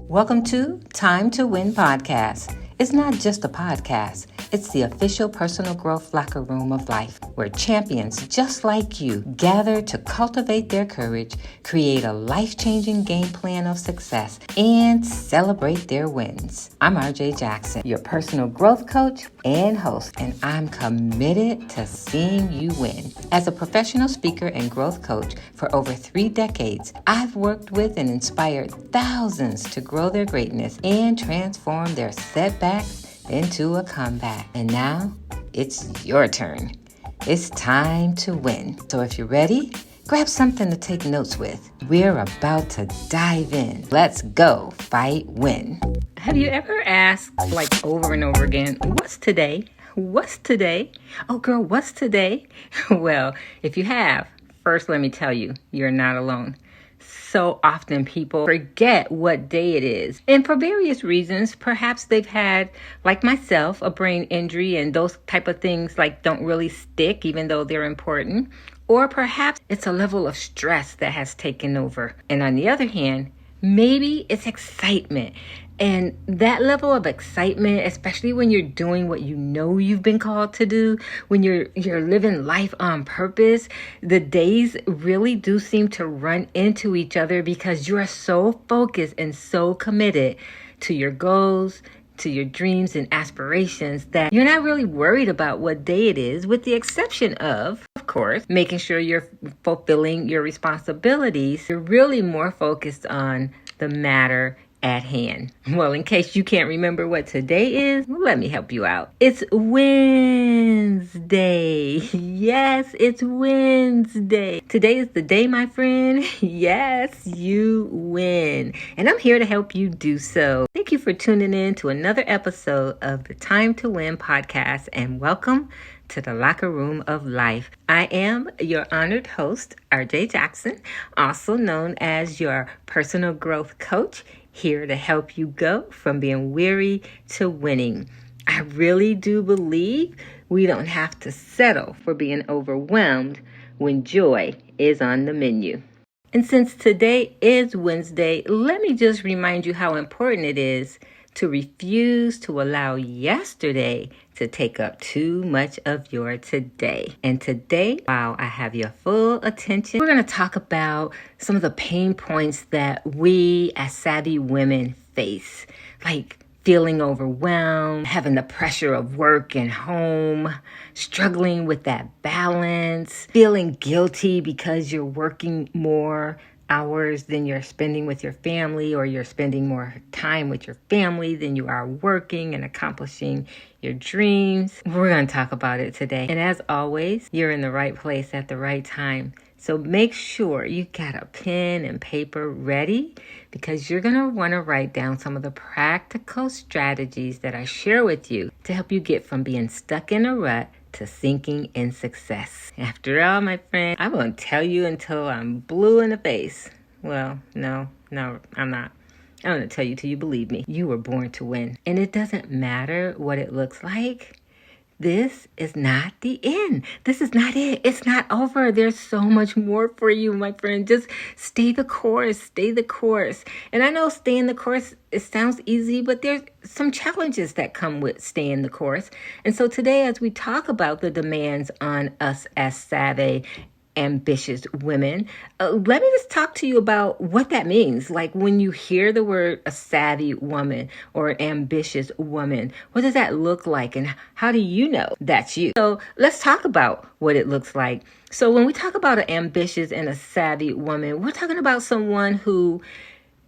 Welcome to Time to Win podcast. It's not just a podcast. It's the official personal growth locker room of life where champions just like you gather to cultivate their courage, create a life-changing game plan of success, and celebrate their wins. I'm RJ Jackson, your personal growth coach and host, and I'm committed to seeing you win. As a professional speaker and growth coach for over 3 decades, I've worked with and inspired thousands to grow their greatness and transform their setbacks into a comeback. And now it's your turn. It's time to win. So if you're ready, grab something to take notes with. We're about to dive in. Let's go fight win. Have you ever asked like over and over again, what's today? What's today? Oh girl, what's today? Well, if you have, first let me tell you, you're not alone. So often people forget what day it is. And for various reasons, perhaps they've had, like myself, a brain injury and those type of things like don't really stick even though they're important. Or perhaps it's a level of stress that has taken over. And on the other hand, maybe it's excitement. And that level of excitement, especially when you're doing what you know you've been called to do, when you're living life on purpose, the days really do seem to run into each other because you are so focused and so committed to your goals, to your dreams and aspirations that you're not really worried about what day it is, with the exception of course, making sure you're fulfilling your responsibilities. You're really more focused on the matter at hand. Well, in case you can't remember what today is, let me help you out. It's Wednesday. Yes, it's Wednesday. Today is the day, my friend. Yes, you win. And I'm here to help you do so. Thank you for tuning in to another episode of the Time to Win podcast, and welcome to the locker room of life. I am your honored host, RJ Jackson, also known as your personal growth coach, here to help you go from being weary to winning. I really do believe we don't have to settle for being overwhelmed when joy is on the menu. And since today is Wednesday, let me just remind you how important it is to refuse to allow yesterday to take up too much of your today. And today, while I have your full attention, we're going to talk about some of the pain points that we as savvy women face, like feeling overwhelmed, having the pressure of work and home, struggling with that balance, feeling guilty because you're working more hours than you're spending with your family, or you're spending more time with your family than you are working and accomplishing your dreams. We're going to talk about it today. And as always, you're in the right place at the right time. So make sure you got a pen and paper ready, because you're going to want to write down some of the practical strategies that I share with you to help you get from being stuck in a rut to sinking in success. After all, my friend, I won't tell you until I'm blue in the face. Well, no, I'm not. I'm going to tell you till you believe me. You were born to win. And it doesn't matter what it looks like. This is not the end. This is not it. It's not over. There's so much more for you, my friend. Just stay the course. Stay the course. And I know staying the course, it sounds easy, but there's some challenges that come with staying the course. And so today, as we talk about the demands on us as savvy, ambitious women, let me just talk to you about what that means. Like when you hear the word a savvy woman or an ambitious woman, what does that look like, and how do you know that's you? So let's talk about what it looks like. So when we talk about an ambitious and a savvy woman, we're talking about someone who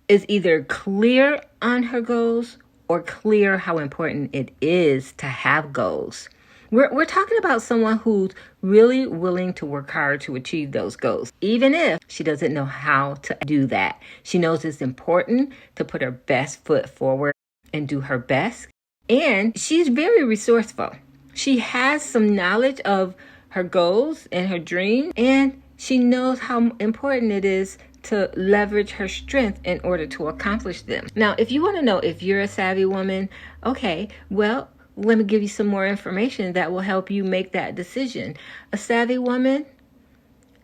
is either clear on her goals or clear how important it is to have goals. We're talking about someone who's really willing to work hard to achieve those goals, even if she doesn't know how to do that. She knows it's important to put her best foot forward and do her best. And she's very resourceful. She has some knowledge of her goals and her dreams, and she knows how important it is to leverage her strength in order to accomplish them. Now, if you want to know if you're a savvy woman, okay, well, let me give you some more information that will help you make that decision. A savvy woman,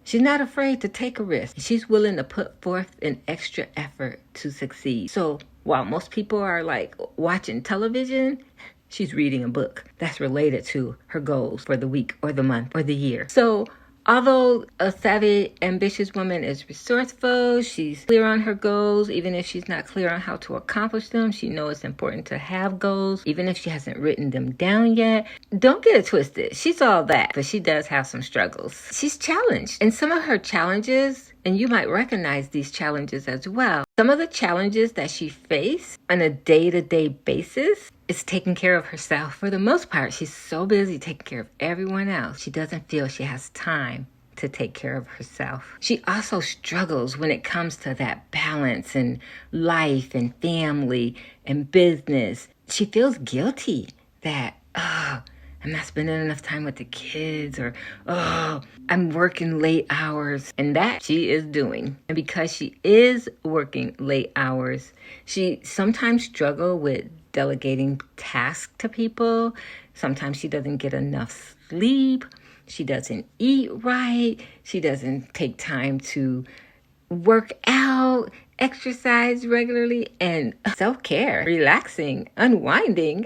she's not afraid to take a risk. She's willing to put forth an extra effort to succeed. So while most people are like watching television, she's reading a book that's related to her goals for the week or the month or the year. So although a savvy, ambitious woman is resourceful, she's clear on her goals. Even if she's not clear on how to accomplish them, she knows it's important to have goals, even if she hasn't written them down yet. Don't get it twisted. She's all that, but she does have some struggles. She's challenged. And some of her challenges, and you might recognize these challenges as well, some of the challenges that she faces on a day-to-day basis is taking care of herself. For the most part, she's so busy taking care of everyone else, she doesn't feel she has time to take care of herself. She also struggles when it comes to that balance in life and family and business. She feels guilty that, I'm not spending enough time with the kids, or, I'm working late hours. And that she is doing. And because she is working late hours, she sometimes struggles with delegating tasks to people. Sometimes she doesn't get enough sleep. She doesn't eat right. She doesn't take time to work out, exercise regularly, and self-care, relaxing, unwinding.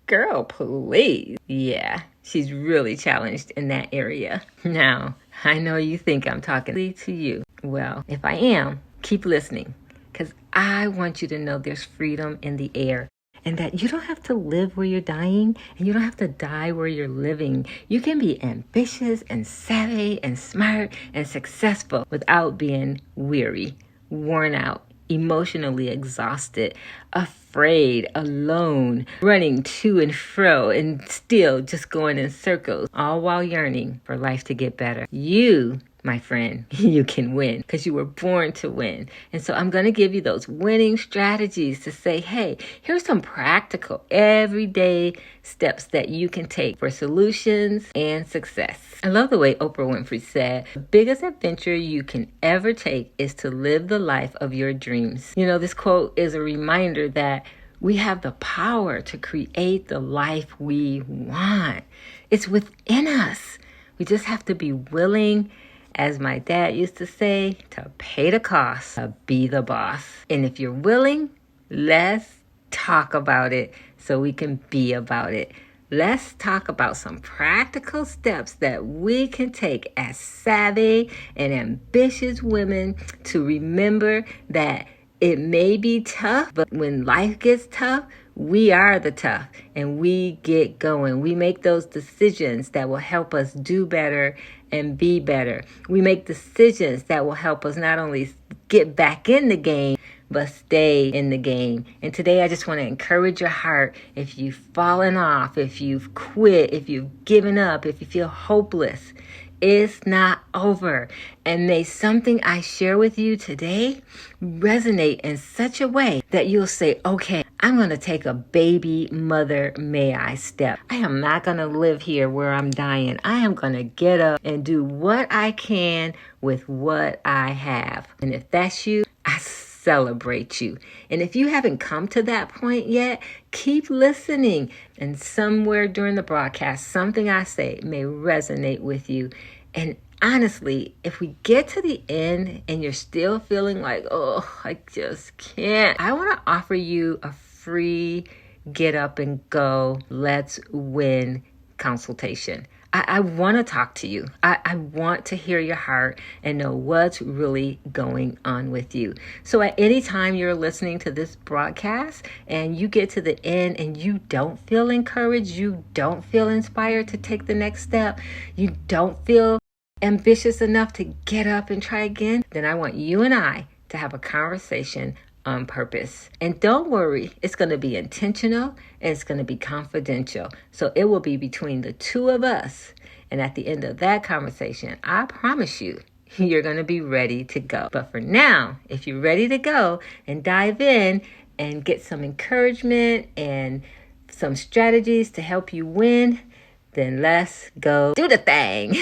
Girl, please. Yeah, she's really challenged in that area. Now, I know you think I'm talking to you. Well, if I am, keep listening, because I want you to know there's freedom in the air. And that you don't have to live where you're dying, and you don't have to die where you're living. You can be ambitious and savvy and smart and successful without being weary, worn out, emotionally exhausted, afraid, alone, running to and fro, and still just going in circles, all while yearning for life to get better. You, my friend, you can win because you were born to win. And so I'm going to give you those winning strategies to say, hey, here's some practical, everyday steps that you can take for solutions and success. I love the way Oprah Winfrey said, the biggest adventure you can ever take is to live the life of your dreams. You know, this quote is a reminder that we have the power to create the life we want. It's within us. We just have to be willing, as my dad used to say, to pay the cost, to be the boss. And if you're willing, let's talk about it so we can be about it. Let's talk about some practical steps that we can take as savvy and ambitious women to remember that it may be tough, but when life gets tough, we are the tough, and we get going. We make those decisions that will help us do better and be better. We make decisions that will help us not only get back in the game, but stay in the game. And today I just want to encourage your heart. If you've fallen off, if you've quit, if you've given up, if you feel hopeless, it's not over. And may something I share with you today resonate in such a way that you'll say, okay, I'm going to take a baby mother may I step. I am not going to live here where I'm dying. I am going to get up and do what I can with what I have. And if that's you, I celebrate you. And if you haven't come to that point yet, keep listening. And somewhere during the broadcast, something I say may resonate with you. And honestly, if we get to the end and you're still feeling like, oh, I just can't, I want to offer you a free get up and go, let's win consultation. I want to talk to you. I want to hear your heart and know what's really going on with you. So at any time you're listening to this broadcast and you get to the end and you don't feel encouraged, you don't feel inspired to take the next step, you don't feel ambitious enough to get up and try again, then I want you and I to have a conversation on purpose. And don't worry, it's going to be intentional and it's going to be confidential. So it will be between the two of us. And at the end of that conversation, I promise you, you're going to be ready to go. But for now, if you're ready to go and dive in and get some encouragement and some strategies to help you win, then let's go do the thing.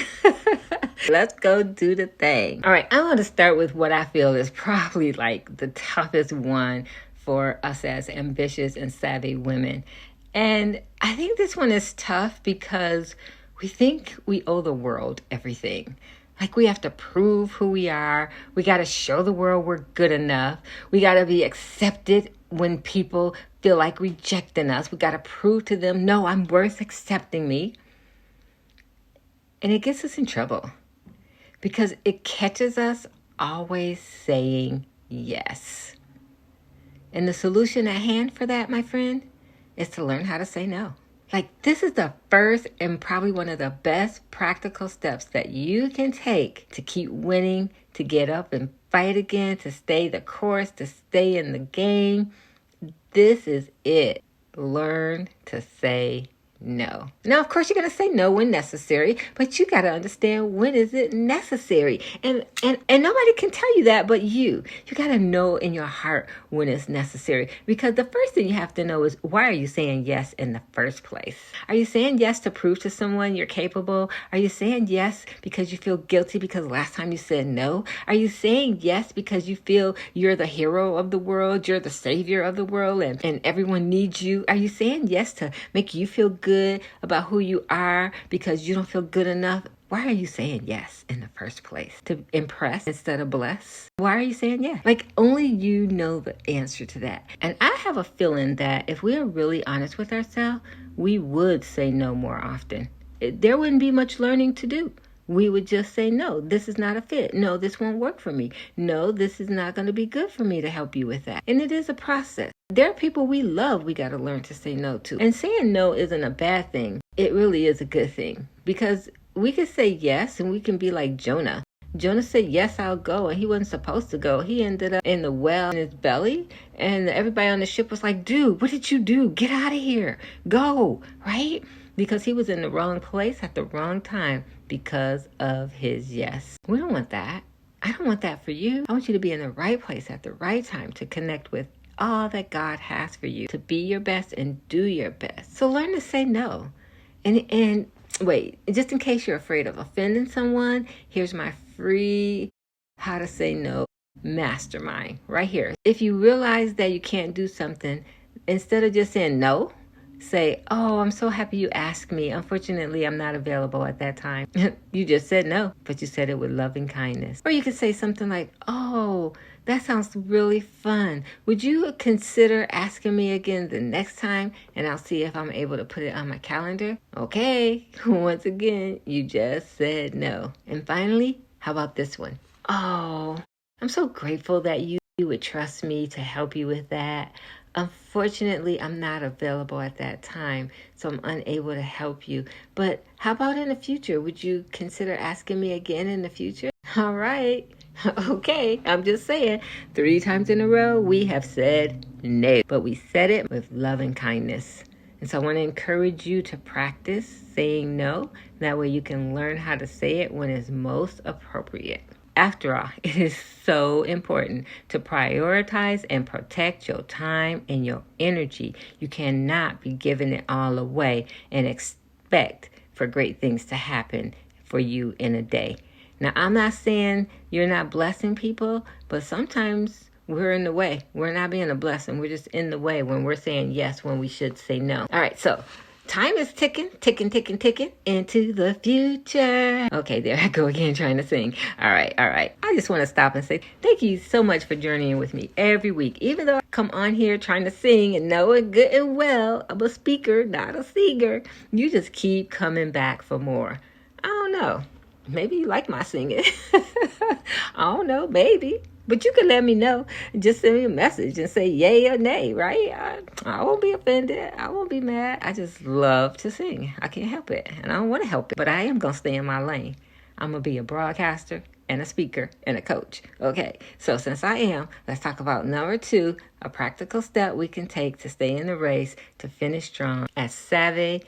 Let's go do the thing. All right, I want to start with what I feel is probably like the toughest one for us as ambitious and savvy women. And I think this one is tough because we think we owe the world everything. Like we have to prove who we are. We got to show the world we're good enough. We got to be accepted when people feel like rejecting us. We got to prove to them, no, I'm worth accepting me. And it gets us in trouble because it catches us always saying yes. And the solution at hand for that, my friend, is to learn how to say no. Like, this is the first and probably one of the best practical steps that you can take to keep winning, to get up and fight again, to stay the course, to stay in the game. This is it. Learn to say no. Now, of course, you're going to say no when necessary, but you got to understand when is it necessary. And nobody can tell you that but you. You got to know in your heart when it's necessary, because the first thing you have to know is, why are you saying yes in the first place? Are you saying yes to prove to someone you're capable? Are you saying yes because you feel guilty because last time you said no? Are you saying yes because you feel you're the hero of the world, you're the savior of the world, and everyone needs you? Are you saying yes to make you feel good about who you are because you don't feel good enough? Why are you saying yes in the first place? To impress instead of bless? Why are you saying yes? Like, only you know the answer to that. And I have a feeling that if we are really honest with ourselves, we would say no more often. There wouldn't be much learning to do. We would just say, no, this is not a fit. No, this won't work for me. No, this is not going to be good for me to help you with that. And it is a process. There are people we love we got to learn to say no to. And saying no isn't a bad thing. It really is a good thing, because we can say yes and we can be like Jonah. Jonah said, yes, I'll go. And he wasn't supposed to go. He ended up in the well in his belly. And everybody on the ship was like, dude, what did you do? Get out of here. Go, right? Because he was in the wrong place at the wrong time because of his yes. We don't want that. I don't want that for you. I want you to be in the right place at the right time to connect with all that God has for you, to be your best and do your best. So learn to say no. And wait, just in case you're afraid of offending someone, here's my free how to say no mastermind right here. If you realize that you can't do something, instead of just saying no, say, oh, I'm so happy you asked me. Unfortunately, I'm not available at that time. You just said no, but you said it with loving kindness. Or you could say something like, oh, that sounds really fun. Would you consider asking me again the next time? And I'll see if I'm able to put it on my calendar. Okay. Once again, you just said no. And finally, how about this one? Oh, I'm so grateful that you would trust me to help you with that. Unfortunately, I'm not available at that time, so I'm unable to help you. But how about in the future? Would you consider asking me again in the future? All right. Okay, I'm just saying, 3 times in a row, we have said no, but we said it with love and kindness. And so I want to encourage you to practice saying no. That way you can learn how to say it when it's most appropriate. After all, it is so important to prioritize and protect your time and your energy. You cannot be giving it all away and expect for great things to happen for you in a day. Now, I'm not saying you're not blessing people, but sometimes we're in the way. We're not being a blessing. We're just in the way when we're saying yes when we should say no. All right, so time is ticking into the future. Okay, there I go again trying to sing. All right. I just want to stop and say thank you so much for journeying with me every week. Even though I come on here trying to sing and know it good and well, I'm a speaker, not a singer. You just keep coming back for more. I don't know. Maybe you like my singing. I don't know, maybe. But you can let me know. Just send me a message and say yay or nay, right? I won't be offended. I won't be mad. I just love to sing. I can't help it. And I don't want to help it. But I am going to stay in my lane. I'm going to be a broadcaster and a speaker and a coach. Okay, so since I am, let's talk about number 2, a practical step we can take to stay in the race, to finish strong as savvy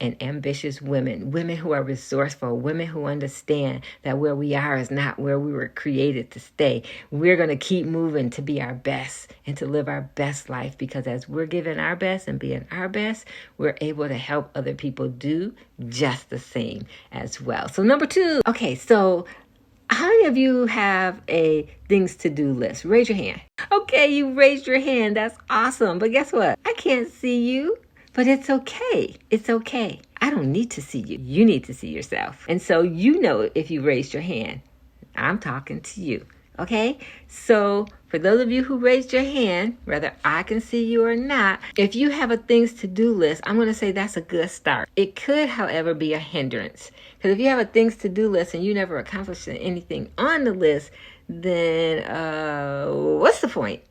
and ambitious women who are resourceful, women who understand that where we are is not where we were created to stay. We're going to keep moving to be our best and to live our best life, because as we're giving our best and being our best, we're able to help other people do just the same as well. So number 2, okay, so how many of you have a things to do list? Raise your hand. Okay, you raised your hand. That's awesome. But guess what? I can't see you. But it's okay. It's okay. I don't need to see you. You need to see yourself. And so you know if you raised your hand. I'm talking to you. Okay? So for those of you who raised your hand, whether I can see you or not, if you have a things to do list, I'm going to say that's a good start. It could, however, be a hindrance. Because if you have a things to do list and you never accomplished anything on the list, then what's the point?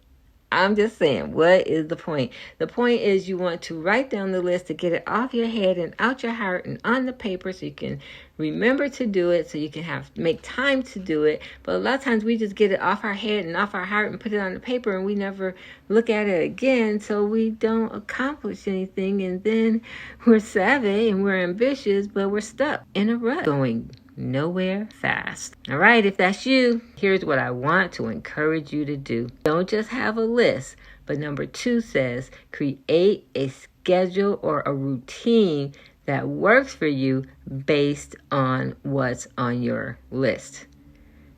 I'm just saying, what is the point? The point is you want to write down the list to get it off your head and out your heart and on the paper so you can remember to do it, so you can make time to do it. But a lot of times we just get it off our head and off our heart and put it on the paper and we never look at it again, so we don't accomplish anything, and then we're savvy and we're ambitious, but we're stuck in a rut going nowhere fast. All right, if that's you, here's what I want to encourage you to do. Don't just have a list, but number 2 says create a schedule or a routine that works for you based on what's on your list.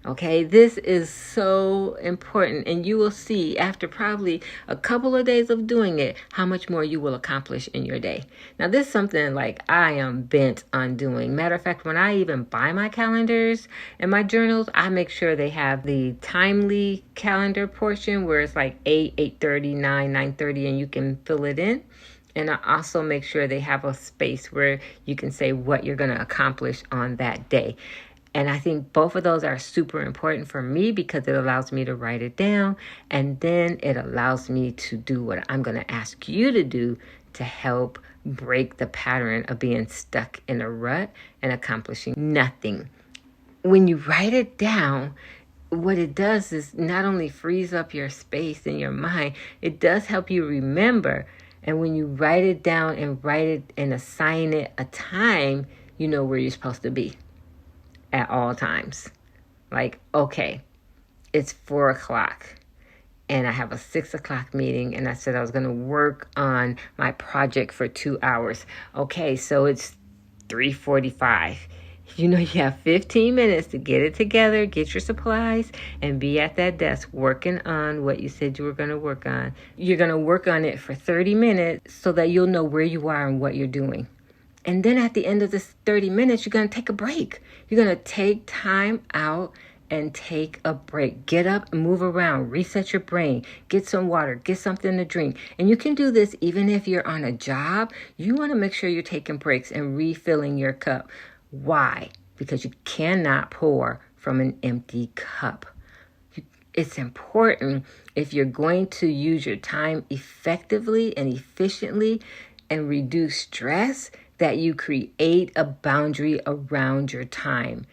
Okay, this is so important, and you will see after probably a couple of days of doing it how much more you will accomplish in your day. Now, this is something like I am bent on doing. Matter of fact, when I even buy my calendars and my journals, I make sure they have the timely calendar portion where it's like 8, 8:30, 9, 9:30, and you can fill it in. And I also make sure they have a space where you can say what you're going to accomplish on that day. And I think both of those are super important for me because it allows me to write it down. And then it allows me to do what I'm going to ask you to do to help break the pattern of being stuck in a rut and accomplishing nothing. When you write it down, what it does is not only frees up your space in your mind, it does help you remember. And when you write it down and write it and assign it a time, you know where you're supposed to be at all times. Like, okay, it's 4:00 and I have a 6:00 meeting, and I said I was going to work on my project for 2 hours. Okay, so it's 3:45. You know, you have 15 minutes to get it together, get your supplies, and be at that desk working on what you said you were going to work on. You're going to work on it for 30 minutes so that you'll know where you are and what you're doing. And then at the end of this 30 minutes, you're going to take a break. You're going to take time out and take a break. Get up, move around, reset your brain, get some water, get something to drink. And you can do this even if you're on a job. You want to make sure you're taking breaks and refilling your cup. Why? Because you cannot pour from an empty cup. It's important, if you're going to use your time effectively and efficiently and reduce stress, that you create a boundary around your time.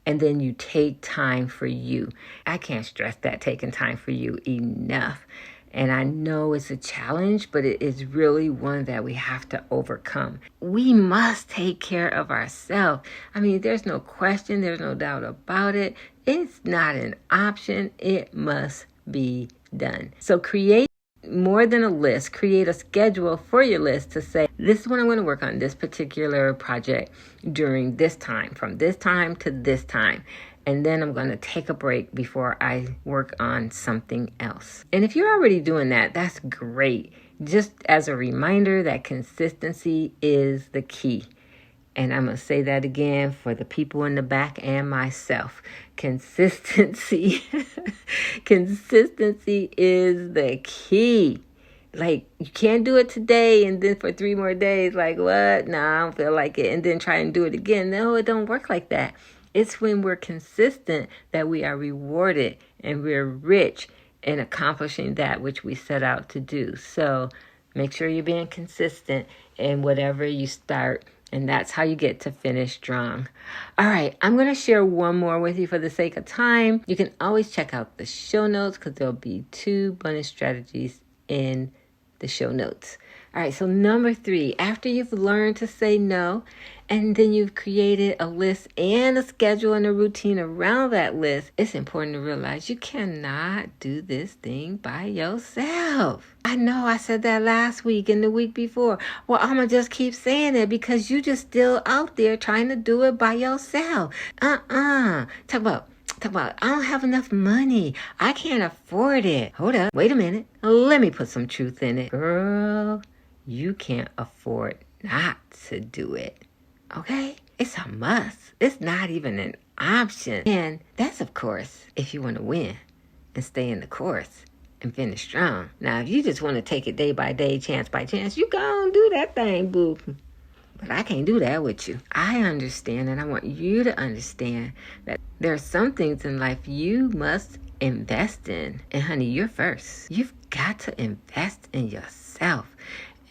And then you take time for you. I can't stress that, taking time for you enough. And I know it's a challenge, but it is really one that we have to overcome. We must take care of ourselves. I mean, there's no question, there's no doubt about it. It's not an option. It must be done. So create more than a list. Create a schedule for your list to say, this is what I'm going to work on, this particular project during this time, from this time to this time. And then I'm going to take a break before I work on something else. And if you're already doing that, that's great. Just as a reminder that consistency is the key. And I'm going to say that again for the people in the back and myself. Consistency. Consistency is the key. Like, you can't do it today and then for 3 more days, like, what? No, I don't feel like it. And then try and do it again. No, it don't work like that. It's when we're consistent that we are rewarded and we're rich in accomplishing that which we set out to do. So make sure you're being consistent in whatever you start. And that's how you get to finish strong. All right, I'm going to share one more with you for the sake of time. You can always check out the show notes because there'll be 2 bonus strategies in the show notes. All right, so number 3, after you've learned to say no, and then you've created a list and a schedule and a routine around that list, it's important to realize you cannot do this thing by yourself. I know I said that last week and the week before. Well, I'm going to just keep saying it because you just still out there trying to do it by yourself. Talk about, I don't have enough money. I can't afford it. Hold up. Wait a minute. Let me put some truth in it. Girl, you can't afford not to do it. Okay? It's a must. It's not even an option. And that's, of course, if you want to win and stay in the course and finish strong. Now, if you just want to take it day by day, chance by chance, you go and do that thing, boo. But I can't do that with you. I understand, and I want you to understand that there are some things in life you must invest in. And honey, you're first. You've got to invest in yourself.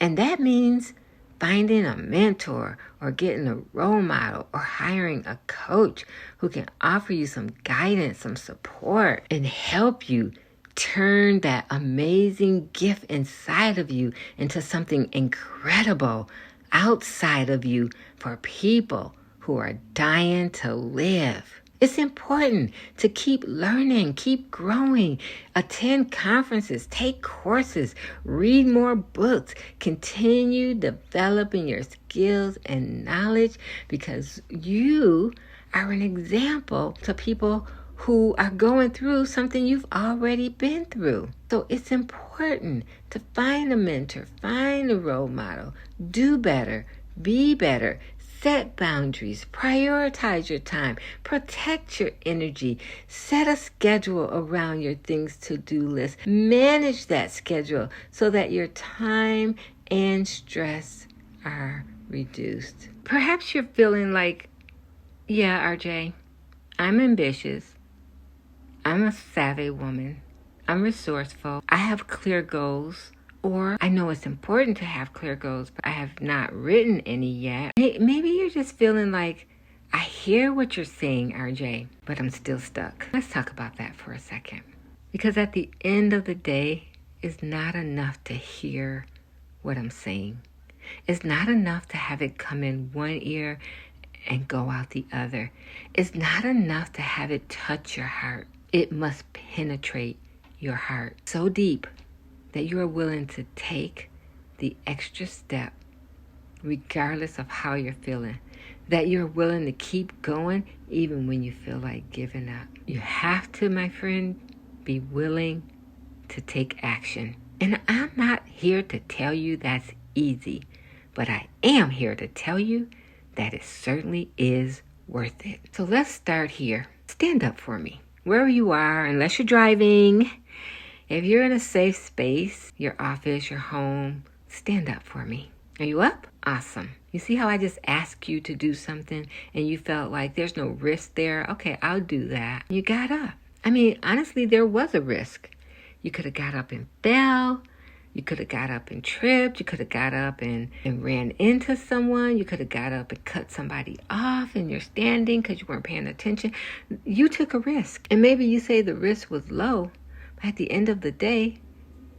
And that means finding a mentor or getting a role model or hiring a coach who can offer you some guidance, some support, and help you turn that amazing gift inside of you into something incredible outside of you for people who are dying to live. It's important to keep learning, keep growing, attend conferences, take courses, read more books, continue developing your skills and knowledge, because you are an example to people who are going through something you've already been through. So it's important to find a mentor, find a role model, do better, be better, set boundaries, prioritize your time, protect your energy, set a schedule around your things to-do list, manage that schedule so that your time and stress are reduced. Perhaps you're feeling like, yeah, RJ, I'm ambitious. I'm a savvy woman. I'm resourceful. I have clear goals. Or I know it's important to have clear goals, but I have not written any yet. Maybe you're just feeling like, I hear what you're saying, RJ, but I'm still stuck. Let's talk about that for a second. Because at the end of the day, it's not enough to hear what I'm saying. It's not enough to have it come in one ear and go out the other. It's not enough to have it touch your heart. It must penetrate your heart so deep that you are willing to take the extra step regardless of how you're feeling. That you're willing to keep going even when you feel like giving up. You have to, my friend, be willing to take action. And I'm not here to tell you that's easy, but I am here to tell you that it certainly is worth it. So let's start here. Stand up for me. Wherever you are, unless you're driving, if you're in a safe space, your office, your home, stand up for me. Are you up? Awesome. You see how I just asked you to do something and you felt like there's no risk there? Okay, I'll do that. You got up. I mean, honestly, there was a risk. You could have got up and fell. You could have got up and tripped. You could have got up and ran into someone. You could have got up and cut somebody off and you're standing because you weren't paying attention. You took a risk. And maybe you say the risk was low. But at the end of the day,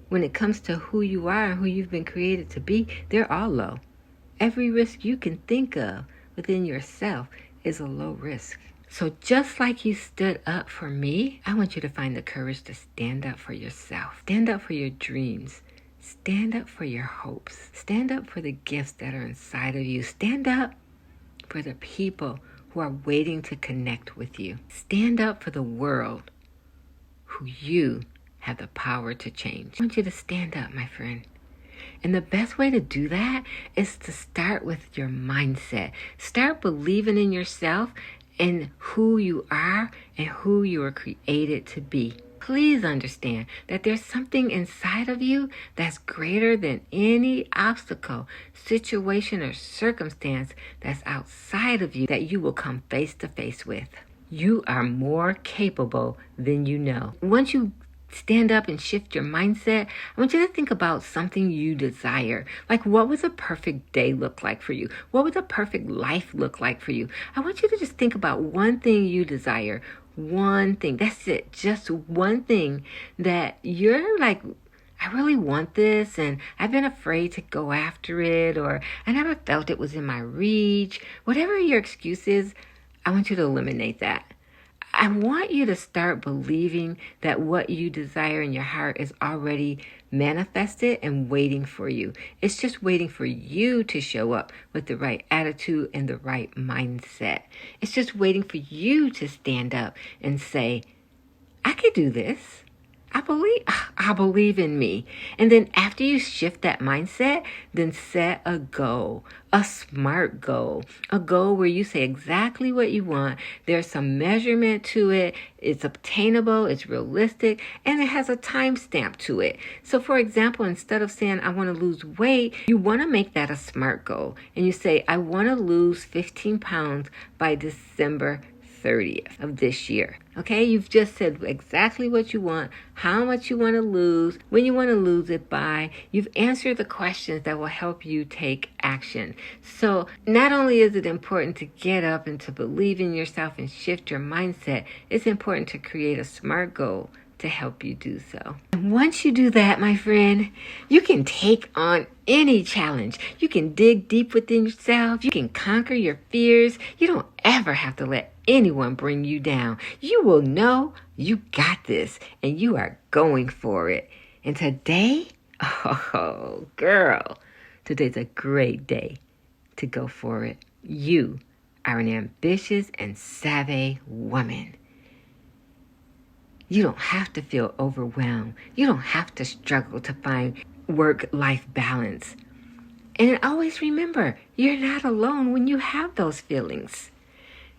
when it comes to who you are and who you've been created to be, they're all low. Every risk you can think of within yourself is a low risk. So just like you stood up for me, I want you to find the courage to stand up for yourself. Stand up for your dreams. Stand up for your hopes. Stand up for the gifts that are inside of you. Stand up for the people who are waiting to connect with you. Stand up for the world who you have the power to change. I want you to stand up, my friend. And the best way to do that is to start with your mindset. Start believing in yourself and who you are and who you are created to be. Please understand that there's something inside of you that's greater than any obstacle, situation, or circumstance that's outside of you that you will come face to face with. You are more capable than you know. Once you stand up and shift your mindset, I want you to think about something you desire. Like, what would a perfect day look like for you? What would a perfect life look like for you? I want you to just think about one thing you desire. One thing. That's it. Just one thing that you're like, I really want this and I've been afraid to go after it, or I never felt it was in my reach. Whatever your excuse is, I want you to eliminate that. I want you to start believing that what you desire in your heart is already manifested and waiting for you. It's just waiting for you to show up with the right attitude and the right mindset. It's just waiting for you to stand up and say, I could do this. I believe in me. And then after you shift that mindset, then set a goal, a smart goal, a goal where you say exactly what you want. There's some measurement to it. It's obtainable, it's realistic, and it has a timestamp to it. So for example, instead of saying, I want to lose weight, you want to make that a smart goal. And you say, I want to lose 15 pounds by December 30th of this year. Okay, you've just said exactly what you want, how much you want to lose, when you want to lose it by. You've answered the questions that will help you take action. So not only is it important to get up and to believe in yourself and shift your mindset, it's important to create a smart goal to help you do so. And once you do that, my friend, you can take on any challenge. You can dig deep within yourself. You can conquer your fears. You don't ever have to let anyone bring you down. You will know you got this and you are going for it. And today, oh girl, today's a great day to go for it. You are an ambitious and savvy woman. You don't have to feel overwhelmed. You don't have to struggle to find work-life balance. And always remember, you're not alone when you have those feelings.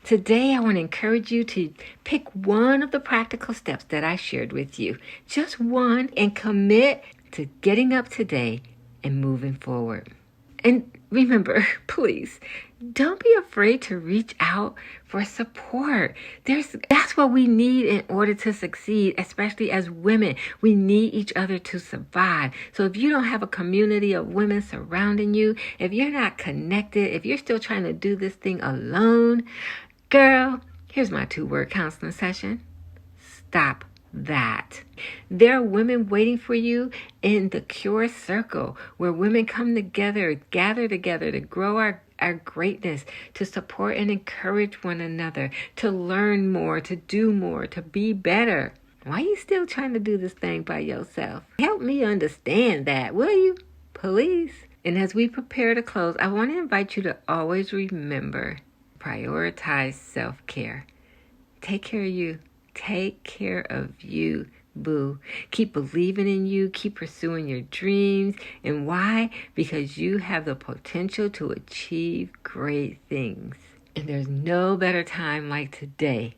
Today, I want to encourage you to pick one of the practical steps that I shared with you. Just one, and commit to getting up today and moving forward. And remember, please, don't be afraid to reach out for support. That's what we need in order to succeed, especially as women. We need each other to survive. So if you don't have a community of women surrounding you, if you're not connected, if you're still trying to do this thing alone, girl, here's my 2-word counseling session. Stop that. There are women waiting for you in the Cure Circle, where women come together, gather together to grow our greatness, to support and encourage one another, to learn more, to do more, to be better. Why are you still trying to do this thing by yourself? Help me understand that, will you? Please. And as we prepare to close, I want to invite you to always remember, prioritize self-care. Take care of you. Take care of you, boo. Keep believing in you. Keep pursuing your dreams. And why? Because you have the potential to achieve great things. And there's no better time like today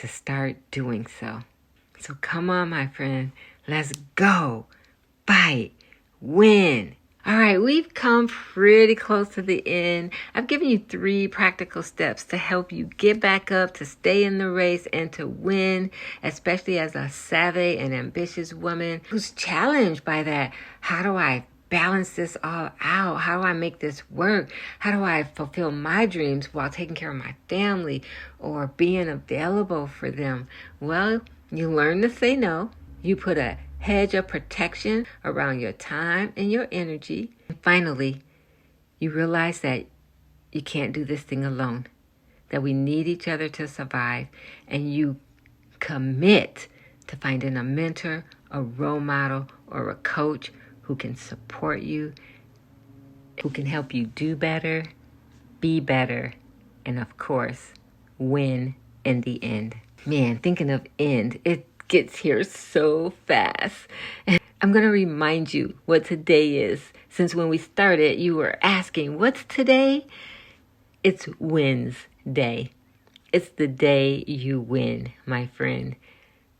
to start doing so. So come on, my friend. Let's go. Fight. Win. All right, we've come pretty close to the end. I've given you 3 practical steps to help you get back up, to stay in the race, and to win, especially as a savvy and ambitious woman who's challenged by that. How do I balance this all out? How do I make this work? How do I fulfill my dreams while taking care of my family or being available for them? Well, you learn to say no. You put a hedge of protection around your time and your energy. And finally, you realize that you can't do this thing alone, that we need each other to survive, and you commit to finding a mentor, a role model, or a coach who can support you, who can help you do better, be better, and of course, win in the end. Man, thinking of end, it gets here so fast. And I'm going to remind you what today is. Since when we started, you were asking, what's today? It's Wins Day. It's the day you win, my friend.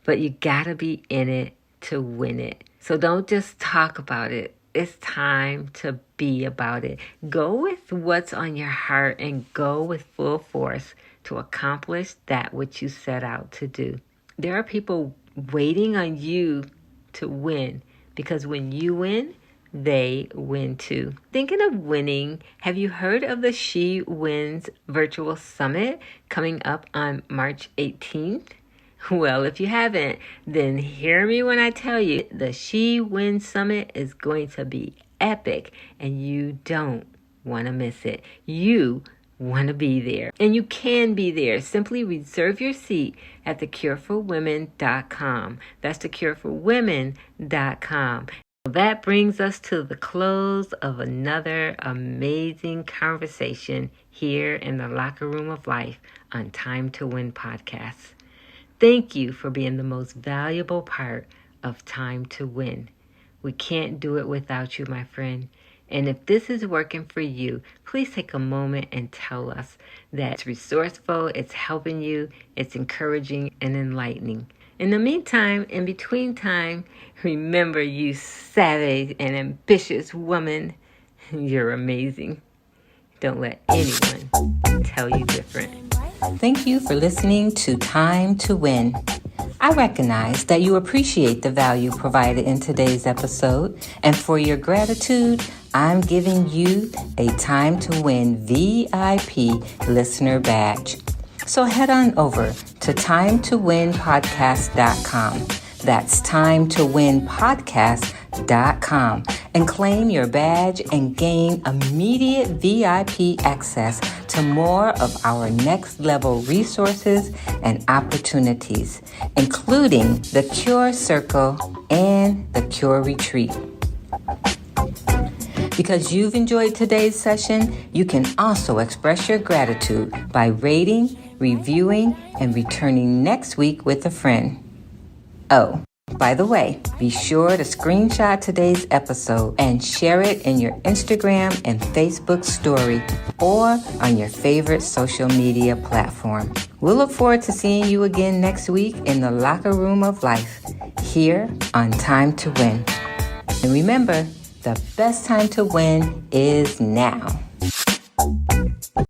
But you got to be in it to win it. So don't just talk about it. It's time to be about it. Go with what's on your heart and go with full force to accomplish that which you set out to do. There are people waiting on you to win, because when you win, they win too. Thinking of winning, have you heard of the She Wins Virtual Summit coming up on March 18th? Well, if you haven't, then hear me when I tell you the She Wins Summit is going to be epic, and you don't want to miss it. You want to be there, and you can be there. Simply reserve your seat at thecureforwomen.com. That's thecureforwomen.com. That brings us to the close of another amazing conversation here in the Locker Room of Life on Time to Win podcast. Thank you for being the most valuable part of Time to Win. We can't do it without you, my friend. And if this is working for you, please take a moment and tell us that it's resourceful, it's helping you, it's encouraging and enlightening. In the meantime, in between time, remember, you savage and ambitious woman, you're amazing. Don't let anyone tell you different. Thank you for listening to Time to Win. I recognize that you appreciate the value provided in today's episode, and for your gratitude, I'm giving you a Time to Win VIP listener badge. So head on over to timetowinpodcast.com. That's timetowinpodcast.com and claim your badge and gain immediate VIP access to more of our next level resources and opportunities, including the Cure Circle and the Cure Retreat. Because you've enjoyed today's session, you can also express your gratitude by rating, reviewing, and returning next week with a friend. Oh, by the way, be sure to screenshot today's episode and share it in your Instagram and Facebook story or on your favorite social media platform. We'll look forward to seeing you again next week in the locker room of life, here on Time to Win. And remember, the best time to win is now.